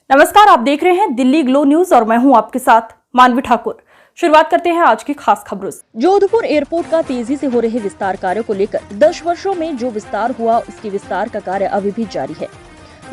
नमस्कार, आप देख रहे हैं दिल्ली ग्लो न्यूज और मैं हूं आपके साथ मानवी ठाकुर। शुरुआत करते हैं आज की खास खबरों से। जोधपुर एयरपोर्ट का तेजी से हो रहे विस्तार कार्यों को लेकर 10 वर्षों में जो विस्तार हुआ उसके विस्तार का कार्य अभी भी जारी है।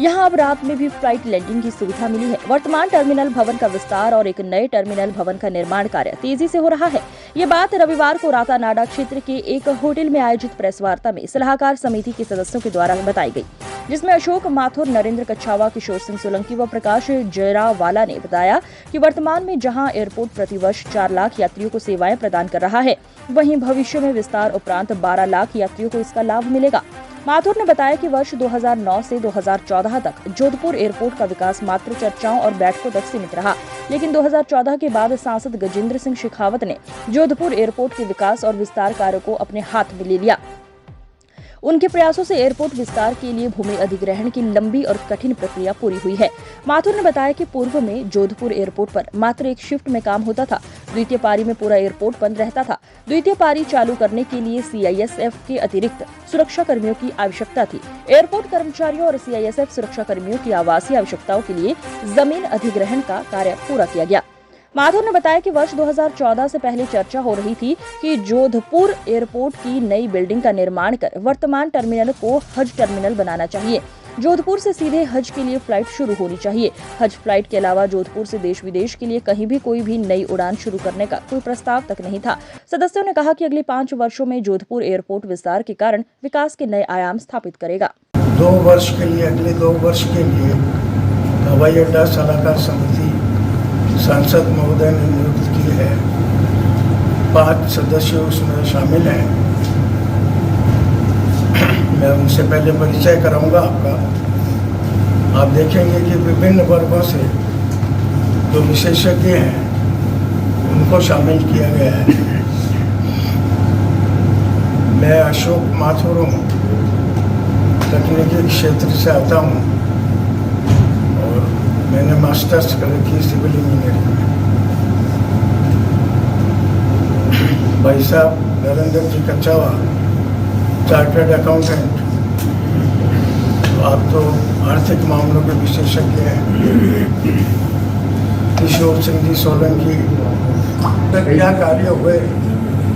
यहां अब रात में भी फ्लाइट लैंडिंग की सुविधा मिली है। वर्तमान टर्मिनल भवन का विस्तार और एक नए टर्मिनल भवन का निर्माण कार्य तेजी से हो रहा है। ये बात रविवार को रातानाडा क्षेत्र के एक होटल में आयोजित प्रेस वार्ता में सलाहकार समिति के सदस्यों के द्वारा बताई गई, जिसमें अशोक माथुर, नरेंद्र कच्छावा, किशोर सिंह सोलंकी व प्रकाश जयरावाला ने बताया कि वर्तमान में जहां एयरपोर्ट प्रतिवर्ष 4 लाख यात्रियों को सेवाएं प्रदान कर रहा है, वहीं भविष्य में विस्तार उपरांत 12 लाख यात्रियों को इसका लाभ मिलेगा। माथुर ने बताया कि वर्ष 2009 से 2014 तक जोधपुर एयरपोर्ट का विकास मात्र चर्चाओं और बैठकों तक सीमित रहा, लेकिन 2014 के बाद सांसद गजेंद्र सिंह शेखावत ने जोधपुर एयरपोर्ट के विकास और विस्तार कार्य को अपने हाथ में ले लिया। उनके प्रयासों से एयरपोर्ट विस्तार के लिए भूमि अधिग्रहण की लंबी और कठिन प्रक्रिया पूरी हुई है। माथुर ने बताया कि पूर्व में जोधपुर एयरपोर्ट पर मात्र एक शिफ्ट में काम होता था। द्वितीय पारी में पूरा एयरपोर्ट बंद रहता था। द्वितीय पारी चालू करने के लिए CISF के अतिरिक्त सुरक्षा कर्मियों की आवश्यकता थी। एयरपोर्ट कर्मचारियों और CISF सुरक्षा कर्मियों की आवासीय आवश्यकताओं के लिए जमीन अधिग्रहण का कार्य पूरा किया गया। माथुर ने बताया कि वर्ष 2014 से पहले चर्चा हो रही थी कि जोधपुर एयरपोर्ट की नई बिल्डिंग का निर्माण कर वर्तमान टर्मिनल को हज टर्मिनल बनाना चाहिए। जोधपुर से सीधे हज के लिए फ्लाइट शुरू होनी चाहिए। हज फ्लाइट के अलावा जोधपुर से देश विदेश के लिए कहीं भी कोई भी नई उड़ान शुरू करने का कोई प्रस्ताव तक नहीं था। सदस्यों ने कहा कि अगले 5 वर्षों में जोधपुर एयरपोर्ट विस्तार के कारण विकास के नए आयाम स्थापित करेगा। अगले 2 वर्ष के लिए हवाई अड्डा सलाहकार समिति सांसद महोदय ने नियुक्त की है। 5 सदस्य उसमें शामिल हैं। मैं उनसे पहले परिचय कराऊंगा आपका। आप देखेंगे कि विभिन्न वर्गों से जो विशेषज्ञ हैं उनको शामिल किया गया है। मैं अशोक माथुर हूँ, तकनीकी क्षेत्र से आता हूँ और मैंने मास्टर्स कर रखी सिविल इंजीनियरिंग में। भाई साहब नरेंद्र जी कच्छावा, चार्टर्ड अकाउंटेंट, आप तो आर्थिक मामलों के विशेषज्ञ हैं। किशोर सिंह जी सोलंकी, क्या कार्य हुए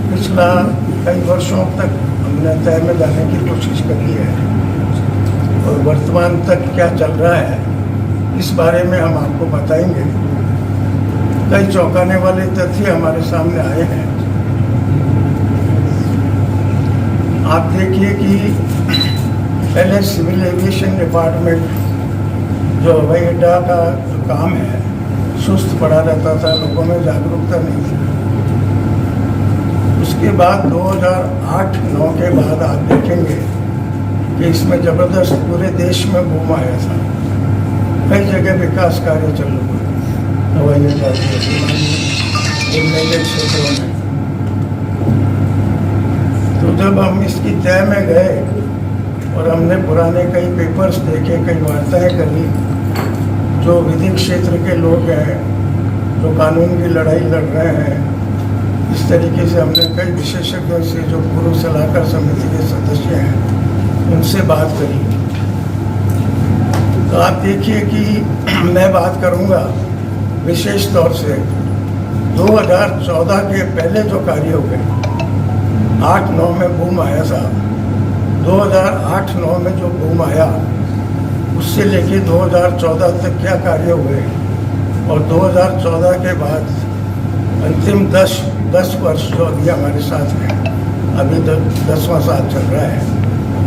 पिछला कई वर्षों तक हमने तय में लाने की कोशिश करी है और वर्तमान तक क्या चल रहा है इस बारे में हम आपको बताएंगे। कई चौंकाने वाले तथ्य हमारे सामने आए हैं। आप देखिए कि पहले सिविल एविएशन डिपार्टमेंट जो हवाई अड्डा का जो काम है सुस्त पड़ा रहता था, लोगों में जागरूकता नहीं थी। उसके बाद 2008-9 के बाद आप देखेंगे कि इसमें ज़बरदस्त पूरे देश में बूम आया था। कई जगह विकास कार्य चल रहे हवाई अड्डा के क्षेत्रों में। तो जब हम इसकी तय में गए और हमने पुराने कई पेपर्स देखे, कई वार्ताएं करी, जो विधि क्षेत्र के लोग हैं, जो कानून की लड़ाई लड़ रहे हैं, इस तरीके से हमने कई विशेषज्ञों से जो पूर्व सलाहकार समिति के सदस्य हैं उनसे बात करी। तो आप देखिए कि मैं बात करूंगा विशेष तौर से 2014 के पहले जो कार्य हुए, 8-9 में बूम आया साहब। 2008-9 में जो बूम आया उससे लेके 2014 तक क्या कार्य हुए और 2014 के बाद अंतिम 10 वर्ष जो अभी हमारे साथ हैं, अभी 10वां साल चल रहा है,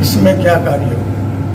इसमें क्या कार्य हुआ।